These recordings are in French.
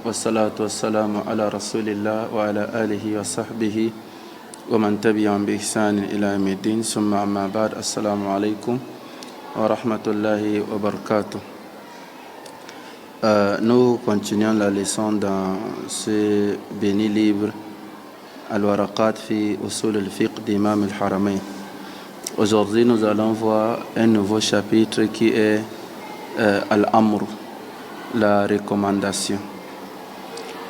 والصلاة والسلام على رسول الله وعلى آله وصحبه ومن تبعهم بإحسان إلى يوم الدين ثم أما بعد السلام عليكم ورحمة الله وبركاته. Nous continuons la leçon dans ce béni livre Al-Waraqat fi Usul al-Fiqh d'Imam al-Haramain. Aujourd'hui, nous allons voir un nouveau chapitre qui est Al-Amr, la recommandation.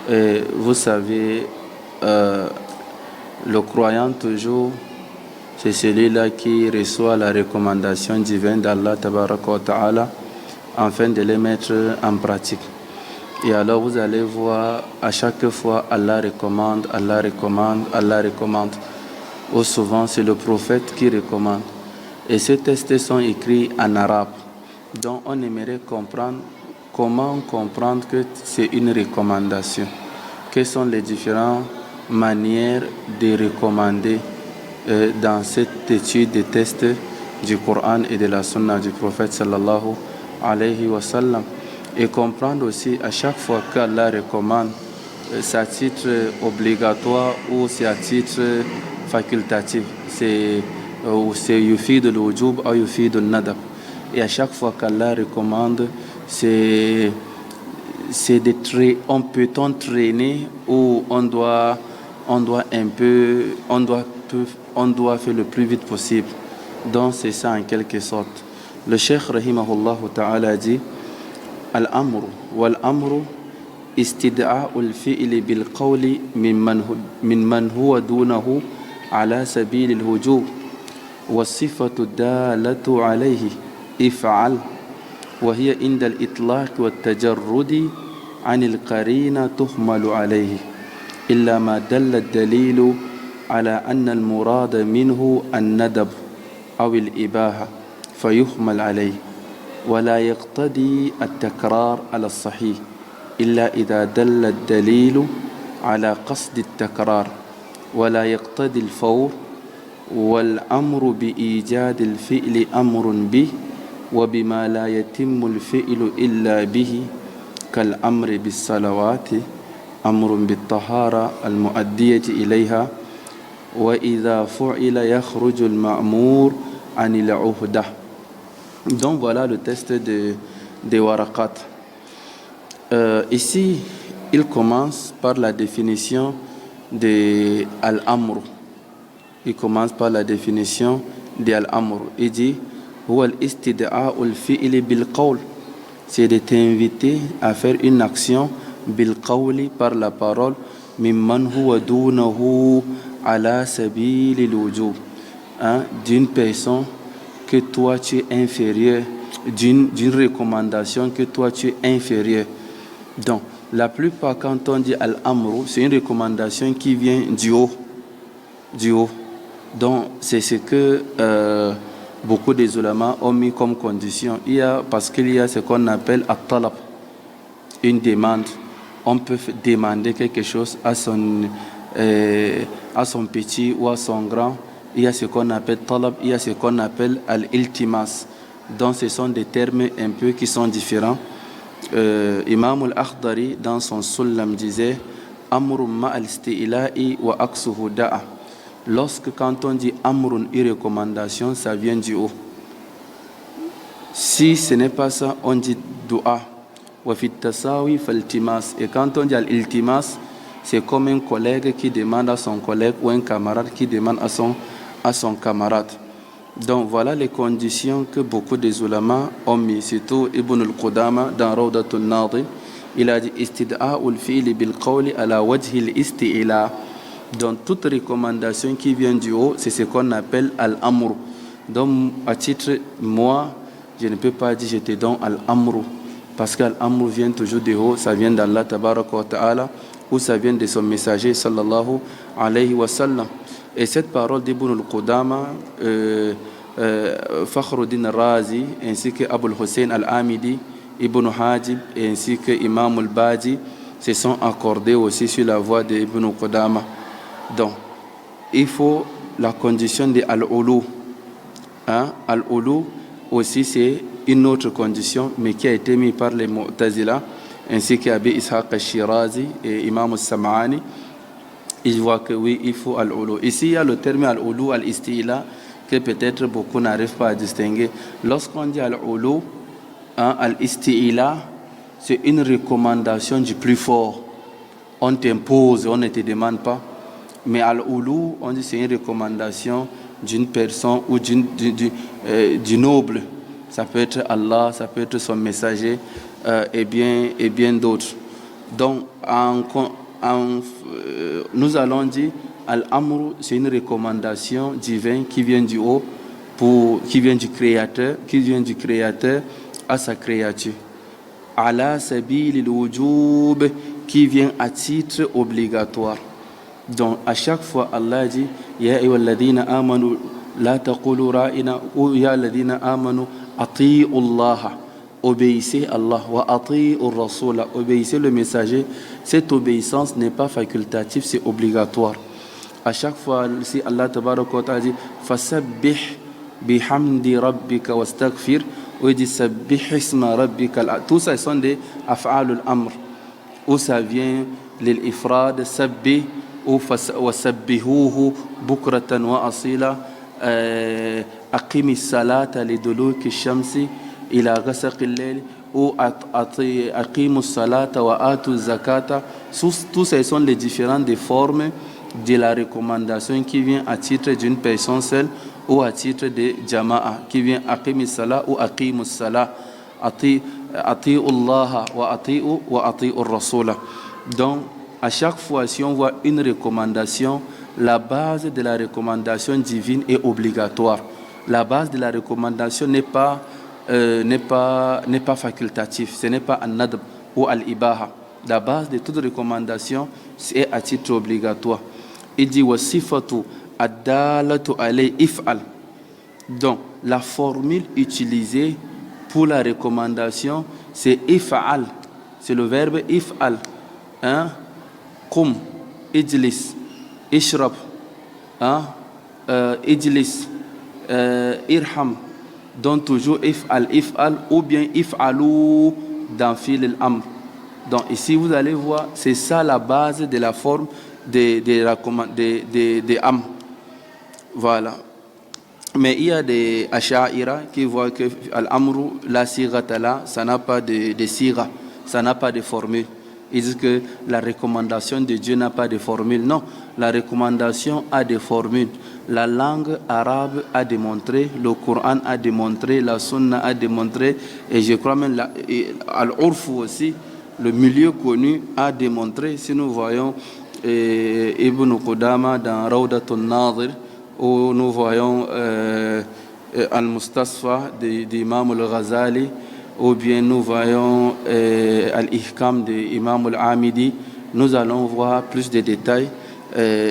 Et vous savez, le croyant toujours, c'est celui-là qui reçoit la recommandation divine d'Allah Tabaraka wa Ta'ala afin de les mettre en pratique. Et alors vous allez voir, à chaque fois, Allah recommande, Allah recommande, Allah recommande. Ou souvent, c'est le prophète qui recommande. Et ces textes sont écrits en arabe. Donc, on aimerait comprendre comment comprendre que c'est une recommandation. Quelles sont les différentes manières de recommander dans cette étude des textes du Coran et de la Sunna du prophète sallallahu alayhi wa sallam. Et comprendre aussi à chaque fois qu'Allah recommande, c'est à titre obligatoire ou c'est à titre facultatif. C'est yufid al-wujub ou yufid al-nadab. Et à chaque fois qu'Allah recommande, on peut entraîner ou on doit faire le plus vite possible. Donc c'est ça en quelque sorte. Le Cheikh rahimahullah ta'ala dit Al-amru wal-amru istida'u al-fi'li bil-qawli mimman huwa dunahu ala sabil al-wujub was-sifatu ad-dalatu alayhi if'al وهي عند الإطلاق والتجرد عن القرينة تحمل عليه إلا ما دل الدليل على أن المراد منه الندب أو الإباحة فيحمل عليه ولا يقتضي التكرار على الصحيح إلا إذا دل الدليل على قصد التكرار ولا يقتضي الفور والأمر بإيجاد الفعل أمر به وبما لا يتم الفعل إلا به كالأمر بالصلوات أمر بالطهارة المؤدية إليها وإذا فعل يخرج المأمور عن العهدة. Donc voilà le test de Waraqat. Ici, il commence par la définition de Al-Amr. Il commence par la définition de Al-Amr. Il dit هو الاستدعاء الفعل بالقول, c'est de t'inviter à faire une action بالقول par la parole ممن هو دونه على سبيل الوجوب, d'une personne que toi tu es inférieur, d'une recommandation que toi tu es inférieur. Donc la plupart quand on dit al-amru, c'est une recommandation qui vient du haut. Donc c'est ce que beaucoup des ulama ont mis comme condition. Parce qu'il y a ce qu'on appelle at-talab, une demande. On peut demander quelque chose à son petit ou à son grand. Il y a ce qu'on appelle talab, il y a ce qu'on appelle al-iltimas. Donc ce sont des termes un peu qui sont différents. Imam al-Akhdari dans son Sullam disait amrun ma'al-isti'la'i wa aksuhu da'a. Quand on dit amrun, une recommandation, ça vient du haut. Si ce n'est pas ça, on dit dua. Wa fit tasawi faltimas. Et quand on dit al-iltimas, c'est comme un collègue qui demande à son collègue ou un camarade qui demande à son camarade. Donc voilà les conditions que beaucoup des ulama ont mis. Surtout Ibn al-Qudama dans Rawdatul Nadi, il a dit istida'ul fi'li bil qawli ala wajhi al-isti'la. Donc toute recommandation qui vient du haut, c'est ce qu'on appelle al-amr. Donc à titre, moi, je ne peux pas dire je te donne al-amr, parce qu'al-amr vient toujours du haut, ça vient d'Allah Tabaraka wa Ta'ala, ou ça vient de son messager sallallahu alayhi wa sallam. Et cette parole d'Ibn al-Qudama, Fakhruddin Razi, ainsi que Abul Hussein al-Amidi, Ibn Hajib, ainsi que Imam al-Badi, se sont accordés aussi sur la voie d'Ibn al-Qudama. Donc, il faut la condition de al-ulu. Al-ulu aussi, c'est une autre condition, mais qui a été mise par les Mu'tazila. ainsi qu'Abi Ishaq al-Shirazi et Imam al-Sam'ani, ils voient que oui, il faut al-ulu. Ici, il y a le terme al-ulu, al-istila, que peut-être beaucoup n'arrivent pas à distinguer. Lorsqu'on dit al-ulu, al-istila, c'est une recommandation du plus fort. On t'impose, on ne te demande pas. Mais al-ulu, on dit c'est une recommandation d'une personne ou du noble. Ça peut être Allah, ça peut être son messager et bien d'autres. Donc, nous allons dire al-amru, c'est une recommandation divine qui vient du haut, qui vient du Créateur à sa créature. Ala sabil al-wujub, qui vient à titre obligatoire. Donc à chaque fois Allah dit ya ayyuhalladhina amanu la taqulu ra'ina ou ya alladhina amanu ati'u Allah, obéissez Allah, wa ati'u ar-rasul, obéissez le messager. Cette obéissance n'est pas facultative, c'est obligatoire. À chaque fois si Allah tabaraka wa ta'ala dit fasabbih bihamdi rabbika wastaghfir, ou dit sabbih isma rabbika, tout ça sont des af'alul amr où ça vient l'ifrad sabbih ou wasabbihuhu bukratan wa asila, aqimi salata liduluki shamsi ila ghasaqi al-layl, ou aqimu salata wa atu zakata. Tous ces sont les différentes formes de la recommandation qui vient à titre d'une personne seule ou à titre de jama'a, qui vient aqimi salat ou aqimu salat, ati'u Allah wa ati'u ar-rasula. Donc à chaque fois, si on voit une recommandation, la base de la recommandation divine est obligatoire. La base de la recommandation n'est pas facultative, ce n'est pas an-nadb ou al-ibaha. La base de toute recommandation, c'est à titre obligatoire. Il dit wa sifatu ad-dalatu alay if'al. Donc, la formule utilisée pour la recommandation, c'est if'al. C'est le verbe if'al. Hein? Qum, ijlis, ishrab, ijlis, irham. Donc toujours if'al ou bien if'alou dans fil al-amr. Donc ici vous allez voir, c'est ça la base de la forme des am. Voilà. Mais il y a des asha'ira qui voient que al-amru, la sigatala, ça n'a pas de siga, ça n'a pas de formule. Ils disent que la recommandation de Dieu n'a pas de formule. Non, la recommandation a des formules. La langue arabe a démontré, le Coran a démontré, la Sunna a démontré, et je crois même Al-Urf aussi, le milieu connu, a démontré. Si nous voyons Ibn Qudama dans Rawdatun Nadir, où nous voyons Al-Mustasfa d'Imam al-Ghazali, ou bien nous voyons Al-Ihkam de Imam al-Amidi, nous allons voir plus de détails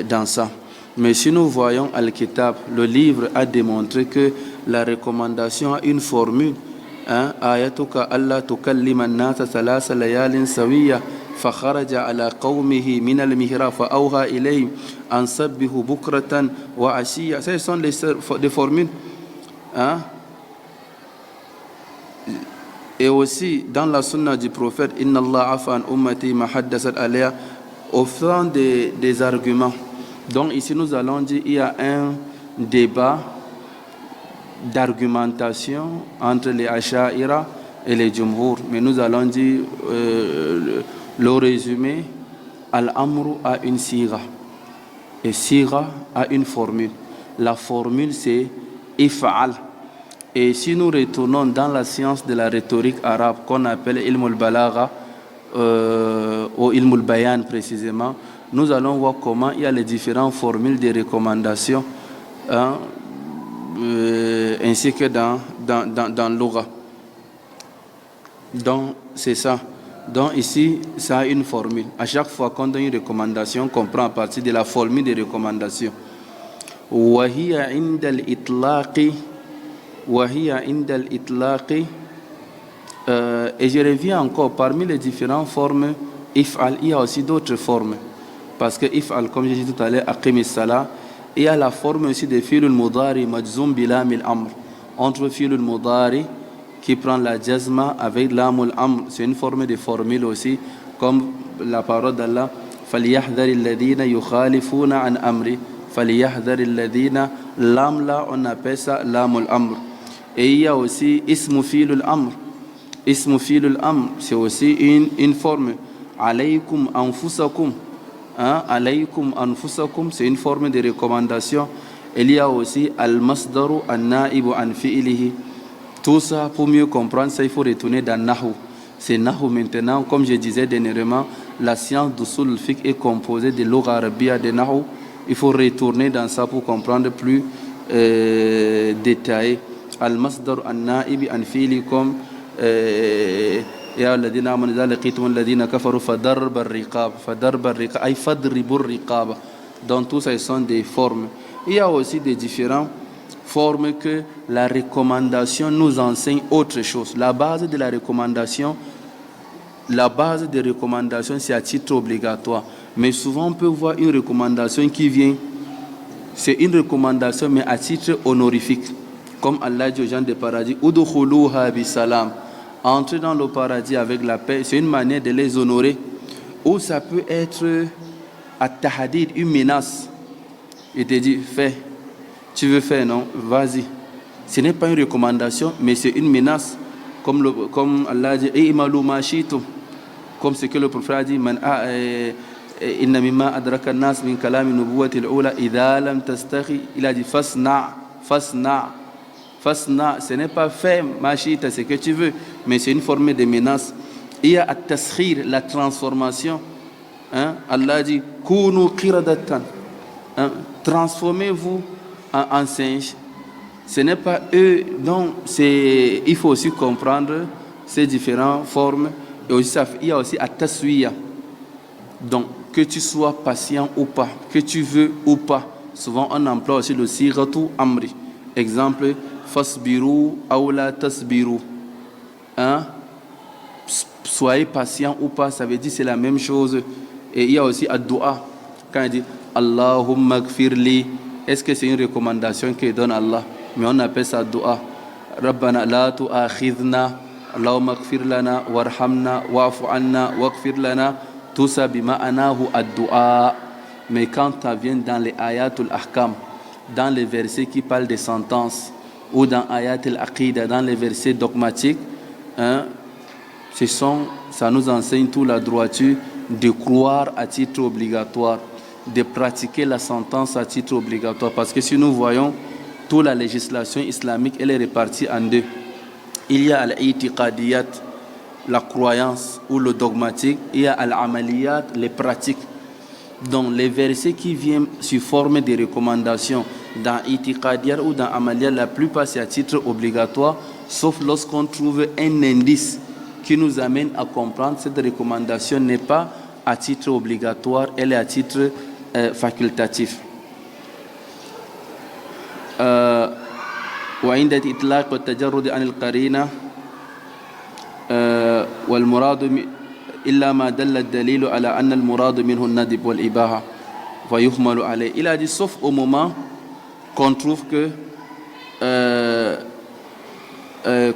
dans ça. Mais si nous voyons Al-Kitab, le livre a démontré que la recommandation a une formule. Ayatuka Allah tukallima an-nasa thalatha layalin sawiya fakharaja ala qawmihi min al-mihrab fa awha ilayhim an sabbihu bukratan wa ashiya. Ce sont des formules. Et aussi dans la sunna du prophète, inna Allah afa an ummati ma haddathat alayha, offrant des arguments. Donc ici nous allons dire il y a un débat d'argumentation entre les asha'ira et les jumhur, mais nous allons dire le résumé. Al-amru a une siga et siga a une formule. La formule c'est if'al. Et si nous retournons dans la science de la rhétorique arabe qu'on appelle ilm al-balagha ou ilm al-bayan précisément, nous allons voir comment il y a les différentes formules de recommandation ainsi que dans l'Oura. Donc c'est ça. Donc ici, ça a une formule. À chaque fois qu'on donne une recommandation, on prend à partir de la formule de recommandation. وهي عند الإطلاق et je reviens encore, parmi les différentes formes if'al, il y a aussi d'autres formes, parce que if'al, comme j'ai dit tout à l'heure, aqimi salat, il y a la forme aussi de fi'l al-mudari majzoum bilam al-amr. Entre fi'l al-mudari qui prend la jazma avec l'amul amr. C'est une forme de formule aussi, comme la parole d'Allah. فَلْيَحْذَرِ الَّذِينَ يُخَالِفُونَ عَنْ أَمْرِ فَلْيَحْذَرِ الَّذِينَ. L'am là, on appelle ça l'amul amr. Et il y a aussi ismu filul amr. Ismu filul amr, c'est aussi une forme. Alaykum anfusakum. Alaykum anfusakum, c'est une forme de recommandation. Il y a aussi al-masdaru an-na'ibu an fi'lihi. Tout ça, pour mieux comprendre ça, il faut retourner dans Nahu. C'est Nahu maintenant, comme je disais dernièrement, la science d'usul al-fiqh est composée de l'ugha arabia de Nahu. Il faut retourner dans ça pour comprendre plus détaillé. Al-masdaru an-na'ibi an fi'lihi comme يا الذين آمنوا إذا لقيتم الذين كفروا فضرب الرقاب أي فاضربوا الرقاب. Donc tout ça, ils sont des formes. Il y a aussi des différentes formes que la recommandation nous enseigne autre chose. La base des recommandations, c'est à titre obligatoire. Mais souvent, on peut voir une recommandation qui vient, c'est une recommandation, mais à titre honorifique. Comme Allah dit aux gens du paradis, Udkhuluha bi salam. Entrer dans le paradis avec la paix, c'est une manière de les honorer. Ou ça peut être at-tahdid, une menace. Il te dit, fais. Tu veux faire, non? Vas-y. Ce n'est pas une recommandation, mais c'est une menace. Comme Allah dit, i'malu ma shi'tum. Comme ce que le prophète a dit, inna mimma adraka an-nas min kalami nubuwwati al-ula idha lam tastahi. Il a dit, fasna. Fasna, ce n'est pas fait, machita, c'est que tu veux, mais c'est une forme de menace. Il y a at-taskhir, la transformation. Allah dit, kunu qiradatan. Transformez-vous en singe. Ce n'est pas eux, donc il faut aussi comprendre ces différentes formes. Et aussi, il y a aussi at-taswiya. Donc, que tu sois patient ou pas, que tu veux ou pas. Souvent, on emploie aussi le siratu amri. Exemple, fasbiru aw la tasbiru. Soyez patient ou pas, ça veut dire c'est la même chose. Et il y a aussi ad-du'a. Quand il dit Allahumma gfirli, est-ce que c'est une recommandation que donne Allah? Mais on appelle ça du'a. Rabbana la tu'akhidhna, Allahumma gfir lana warhamna wa'fu anna waghfir lana. Tout ça bima'anahu ad-du'a. Mais quand ça vient dans les ayatul ahkam, dans les versets qui parlent des sentences, ou dans ayat al-aqida, dans les versets dogmatiques, ça nous enseigne toute la droiture de croire à titre obligatoire, de pratiquer la sentence à titre obligatoire. Parce que si nous voyons, toute la législation islamique, elle est répartie en deux. Il y a al-i'tiqadiyat, la croyance ou le dogmatique, il y a al-amaliyat, les pratiques. Donc les versets qui viennent sous forme de recommandations dans Itiqadiyat ou dans Amaliyat, la plupart c'est à titre obligatoire, sauf lorsqu'on trouve un indice qui nous amène à comprendre que cette recommandation n'est pas à titre obligatoire, elle est à titre facultatif. وعند الإطلاق والتجرد عن القرينة والمراد إلا ما دل الدليل على أن المراد منه الندب والإباحة فيحمل عليه. Il a dit sauf au moment qu'on trouve que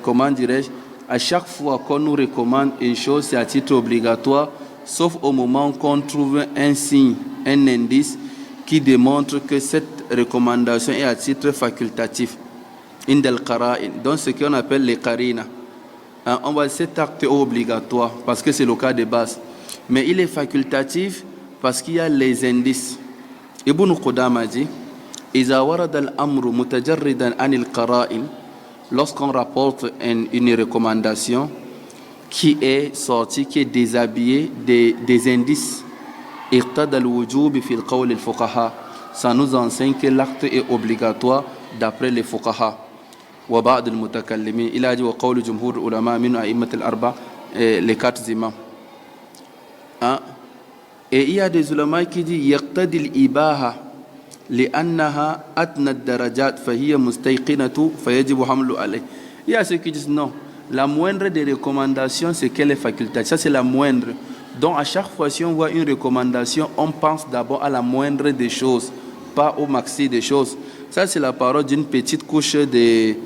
comment dirais-je, à chaque fois qu'on nous recommande une chose, c'est à titre obligatoire, sauf au moment qu'on trouve un signe, un indice qui démontre que cette recommandation est à titre facultatif. Indal qara'in, donc ce qu'on appelle les qarina. On va dire cet acte est obligatoire parce que c'est le cas de base. Mais il est facultatif parce qu'il y a les indices. Ibn Qudama dit إذا ورد الأمر متجردا عن القرائن, lorsqu'on rapporte une recommandation qui est sortie, qui est déshabillée des indices, اقتضى الوجوب في القول الفقهاء, ça nous enseigne que l'acte est obligatoire d'après les fuqaha. وبعض المتكلمين إلى أجل وقول جمهور العلماء من أئمة الأربعة les quatre imams. Et il y a des ulama qui disent يقتضي الإباحة لأنها أدنى الدرجات فهي مستيقنة فيجب حمل عليه. Il y a ceux qui disent non, la moindre des recommandations c'est qu'elle est facultative, ça c'est la moindre. Donc à chaque fois si on voit une recommandation, on pense d'abord à la moindre des choses, pas au maxi des choses. Ça c'est la parole d'une petite couche des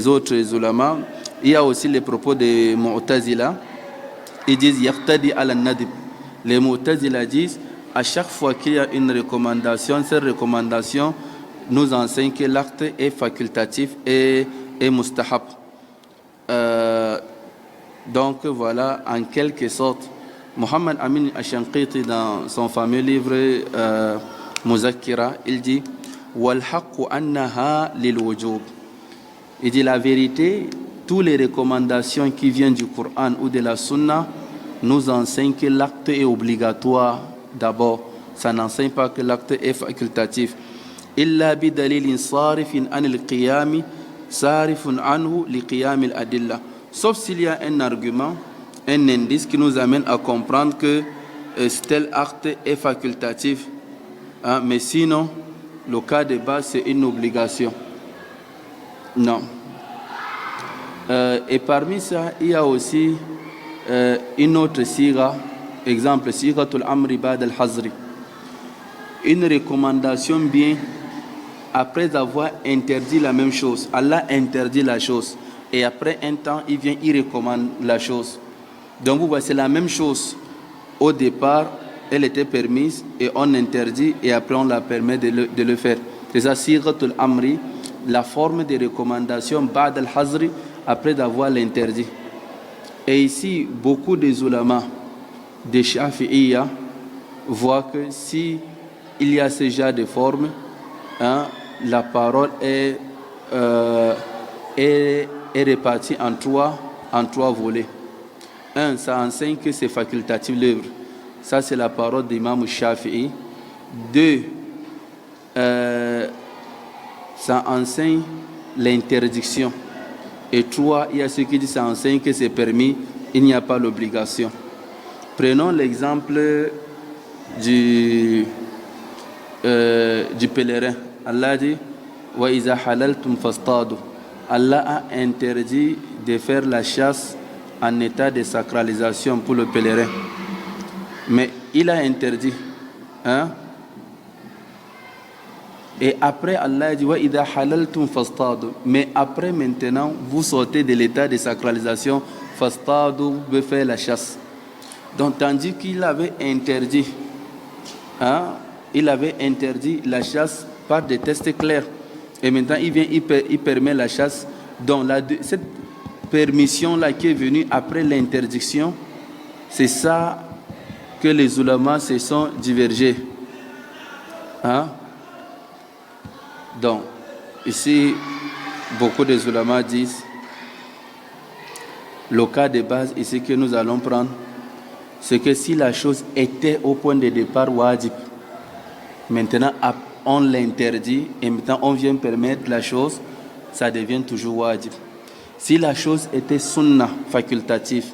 autres ulama. Il y a aussi les propos des Mu'tazila. Ils disent Yaqtadi ala nadib. Les Mu'tazila disent à chaque fois qu'il y a une recommandation, cette recommandation nous enseigne que l'acte est facultatif et mustahab. Donc voilà, en quelque sorte, Muhammad Amin Ashanqiti, dans son fameux livre Muzakkira, il dit Wal haqqu annaha lil wujub. Il dit la vérité, toutes les recommandations qui viennent du Coran ou de la Sunna nous enseignent que l'acte est obligatoire d'abord. Ça n'enseigne pas que l'acte est facultatif. Illa bi dalilin sarifin anil qiyami sarifun anhu li qiyam al adilla. Sauf s'il y a un argument, un indice qui nous amène à comprendre que tel acte est facultatif. Hein, mais sinon, le cas de base, c'est une obligation. Non. Et parmi ça, il y a aussi une autre sira, exemple, siratul amri ba'd al-hazri. Une recommandation bien après avoir interdit la même chose. Allah interdit la chose. Et après un temps, il vient, il recommande la chose. Donc vous voyez, c'est la même chose. Au départ, elle était permise et on interdit et après on la permet de le faire. C'est ça, siratul amri, la forme de recommandation ba'd al-hazri, après avoir l'interdit. Et ici, beaucoup des ulama, des shafi'iyya, voient que si il y a ce genre de forme, hein, la parole est répartie en trois volets. Un, ça enseigne que c'est facultatif l'œuvre. Ça, c'est la parole d'Imam Shafi'i. Deux, ça enseigne l'interdiction. Et trois, il y a ceux qui disent que ça enseigne que c'est permis, il n'y a pas l'obligation. Prenons l'exemple du pèlerin. Allah dit wa iza halaltum fastadu. Allah a interdit de faire la chasse en état de sacralisation pour le pèlerin. Mais il a interdit. Hein? Et après, Allah dit wa iza halaltum fastadu. Mais après, maintenant, vous sortez de l'état de sacralisation, fastadu, vous pouvez faire la chasse. Donc, tandis qu'il avait interdit, hein, il avait interdit la chasse par des tests clairs. Et maintenant, il vient, il permet la chasse. Donc, cette permission-là qui est venue après l'interdiction, c'est ça que les ulamas se sont divergés. Hein? Donc, ici, beaucoup des ulamas disent, le cas de base ici que nous allons prendre, c'est que si la chose était au point de départ wajib, maintenant on l'interdit et maintenant on vient permettre la chose, ça devient toujours wajib. Si la chose était sunnah, facultatif,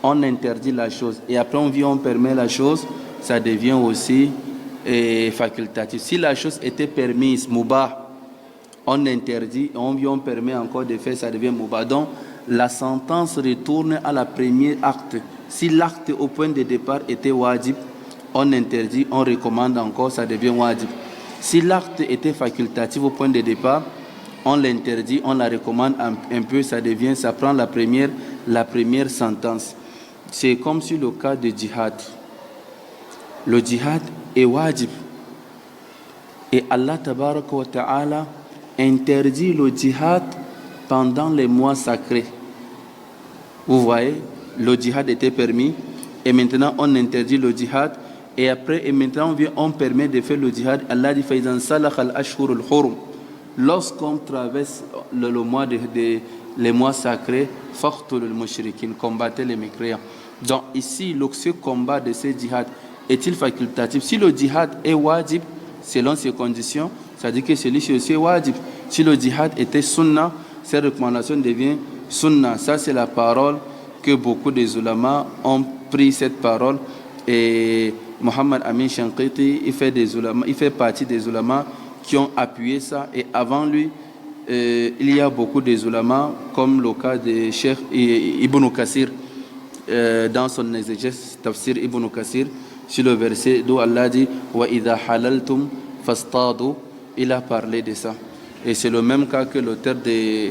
on interdit la chose et après on vient on permet la chose, ça devient aussi facultatif. Si la chose était permise, mubah, on interdit et on vient on permet encore de faire, ça devient mubah. Donc la sentence retourne à la première acte. Si l'acte au point de départ était wajib, on interdit, on recommande encore, ça devient wajib. Si l'acte était facultatif au point de départ, on l'interdit, on la recommande un peu, ça prend la première sentence. C'est comme sur le cas de djihad. Le djihad est wajib. Et Allah tabaraka wa ta'ala interdit le djihad pendant les mois sacrés. Vous voyez, le djihad était permis et maintenant on interdit le djihad et après et maintenant on permet de faire le djihad. Allah dit faizan salakh al-ashhurul hurum. Lorsqu'on traverse le mois les mois sacrés, faqtul al-mushrikin, combattez les mécréants. Donc ici, ce combat de ce djihad est-il facultatif? Si le djihad est wajib selon ces conditions, ça dit que celui-ci aussi est wajib. Si le djihad était sunnah, cette recommandation devient sunnah. Ça c'est la parole que beaucoup des ulama ont pris cette parole et Muhammad Amin Shanqiti il fait partie des ulama qui ont appuyé ça et avant lui il y a beaucoup des ulama comme le cas de Cheikh Ibn Kathir dans son exégèse tafsir Ibn Kathir sur le verset d'où Allah dit wa idha halaltum fastadu, il a parlé de ça et c'est le même cas que l'auteur de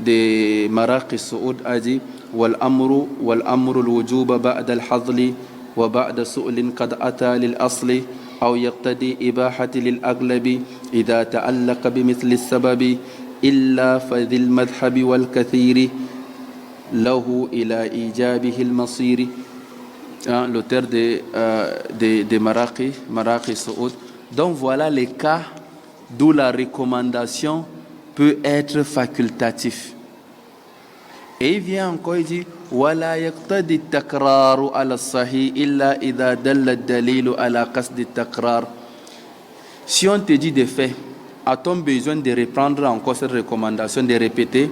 de Maraqi Su'ud a dit والأمر الوجوب بعد الحظل وبعد سؤل قد أتى للأصل أو يقتدي إباحة للأغلب إذا تعلق بمثل السبب إلا فذي المذهب والكثير له إلى إيجابه المصير. L'auteur de Maraqi Su'ud. Donc voilà les cas d'où la recommandation peut être facultative. Et il vient encore, il dit ولا يقتضي التكرار على الصحيح إلا إذا دل الدليل على قصد التكرار. Si on te dit de faire, a-t-on besoin de reprendre encore cette recommandation, de répéter?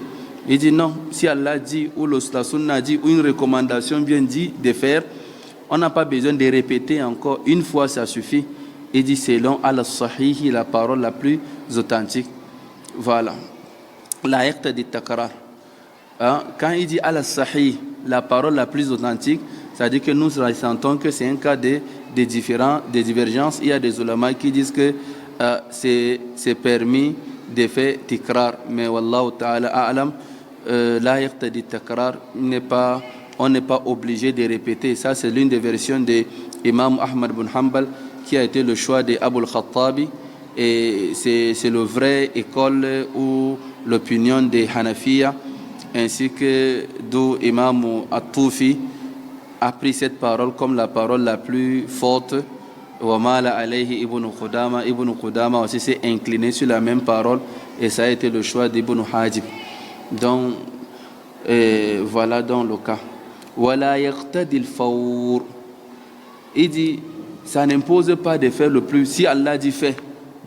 Il dit non. Si Allah dit ou la sunna dit ou une recommandation vient dit de faire, on n'a pas besoin de répéter encore une fois, ça suffit. Il dit selon al-sahih, la parole la plus authentique. Voilà. La yaqtadi takrar. Quand il dit al-sahih, la parole la plus authentique, c'est-à-dire que nous ressentons que c'est un cas de divergences. Il y a des ulama qui disent que c'est permis de faire tikrar, mais wallahu ta'ala a'lam, la yaqtadi takrar, on n'est pas obligé de répéter. Ça, c'est l'une des versions de Imam Ahmad bin Hanbal qui a été le choix de Abu al-Khattabi. Et c'est le vrai école ou l'opinion des Hanafiya, ainsi que d'où Imam At-Tufi a pris cette parole comme la parole la plus forte. Wa mala alayhi Ibn Qudama aussi s'est incliné sur la même parole et ça a été le choix d'Ibn Hajib. Donc, voilà dans le cas. Wala yaqtadi al-fawr. Il dit, ça n'impose pas de faire le plus. Si Allah dit fais,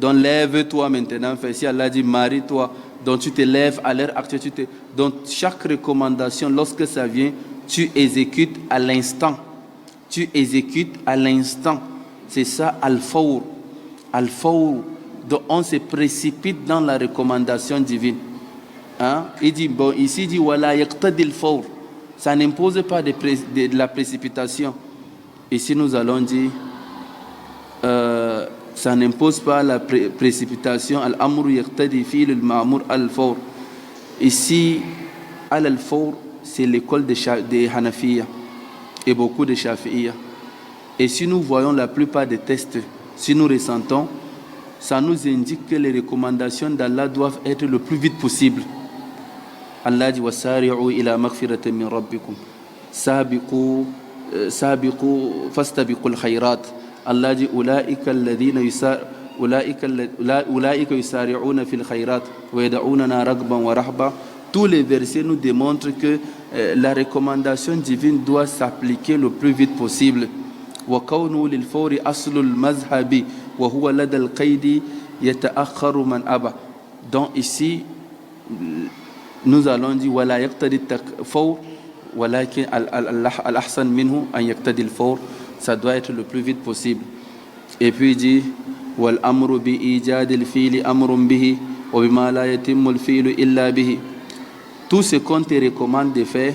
donc lève-toi maintenant, fais. Si Allah dit marie-toi, donc tu te lèves à l'heure actuelle. Donc chaque recommandation, lorsque ça vient, tu exécutes à l'instant. Tu exécutes à l'instant. C'est ça, al-fawr. Al-fawr. Donc on se précipite dans la recommandation divine. Il dit, bon, ici il dit, wala yaqtadi al-fawr. Ça n'impose pas de la précipitation. Ici nous allons dire, ça n'impose pas la précipitation. Al-amru yaqtadi fi'l al-ma'mur al-fawr. Ici, al-fawr, c'est l'école des Hanafiya et beaucoup de Shafi'iyya. Et si nous voyons la plupart des tests, si nous ressentons, ça nous indique que les recommandations d'Allah doivent être le plus vite possible. Allah dit wasari'u ila maghfiratin min rabbikum sabiqu fastabiqul khayrat. Allah dit ulaika alladhina ulaika yusari'una fil khayrat wa yad'unana ragban wa rahba. Tous les versets nous démontrent que la recommandation divine doit s'appliquer le plus vite possible. Wa kawnu lil fawri aslul mazhabi wa huwa lada al qaidi yata'akhkharu man aba. Donc ici nous allons dire wala yaqtadi al-fawr walakin al-ahsan minhu an yaqtadi al-fawr. Ça doit être le plus vite possible. Et puis il dit wal amru bi ijad al-fi'li amrun bihi wa bima la yatimmu al-fi'lu illa bihi. Tout ce qu'on te recommande de faire,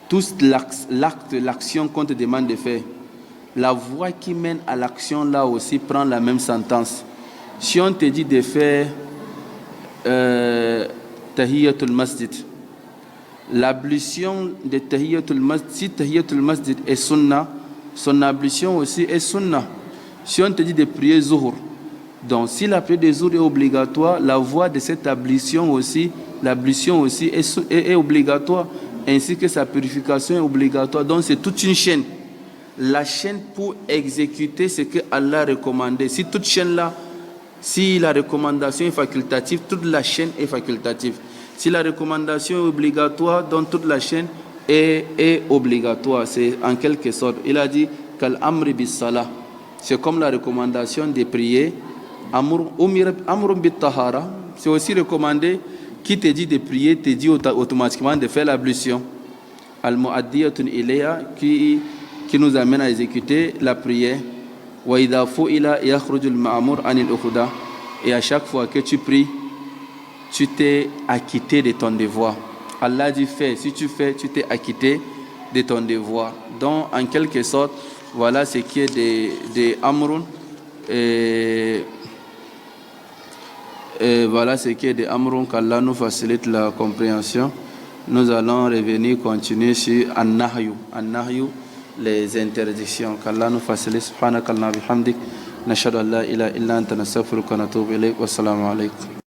tout l'acte, l'action qu'on te demande de faire, la voie qui mène à l'action là aussi prend la même sentence. Si on te dit de faire Tahiyatul Masjid, l'ablution de Tahiyatul Masjid, si Tahiyatul Masjid est sunna, son ablution aussi est sunna. Si on te dit de prier Zuhur, donc si la prière de Zuhur est obligatoire, la voie de cette ablution aussi, l'ablution aussi est obligatoire, ainsi que sa purification est obligatoire. Donc c'est toute une chaîne. La chaîne pour exécuter ce que Allah a recommandé. Si toute chaîne là, si la recommandation est facultative, toute la chaîne est facultative. Si la recommandation est obligatoire, donc toute la chaîne est obligatoire. C'est en quelque sorte. Il a dit kal amri bis salah. C'est comme la recommandation de prier. Amrun bit tahara. C'est aussi recommandé. Qui te dit de prier, te dit automatiquement de faire l'ablution. Al mu'addiyatun ilayha, qui nous amène à exécuter la prière. Et à chaque fois que tu pries, tu t'es acquitté de ton devoir. Allah dit fais, si tu fais, tu t'es acquitté de ton devoir. Donc en quelque sorte, voilà ce qui est de Amrun Et voilà ce qui est de Amrun, qu'Allah nous facilite la compréhension. Nous allons revenir, continuer sur An-Nahyu. An-Nahyu, les interdictions. Qu'Allah nous facilite. Subhanakallah bihamdik. Nashhadu an la ilaha illa anta nastaghfiruka wa natubu ilayk. Wassalamu alaykum.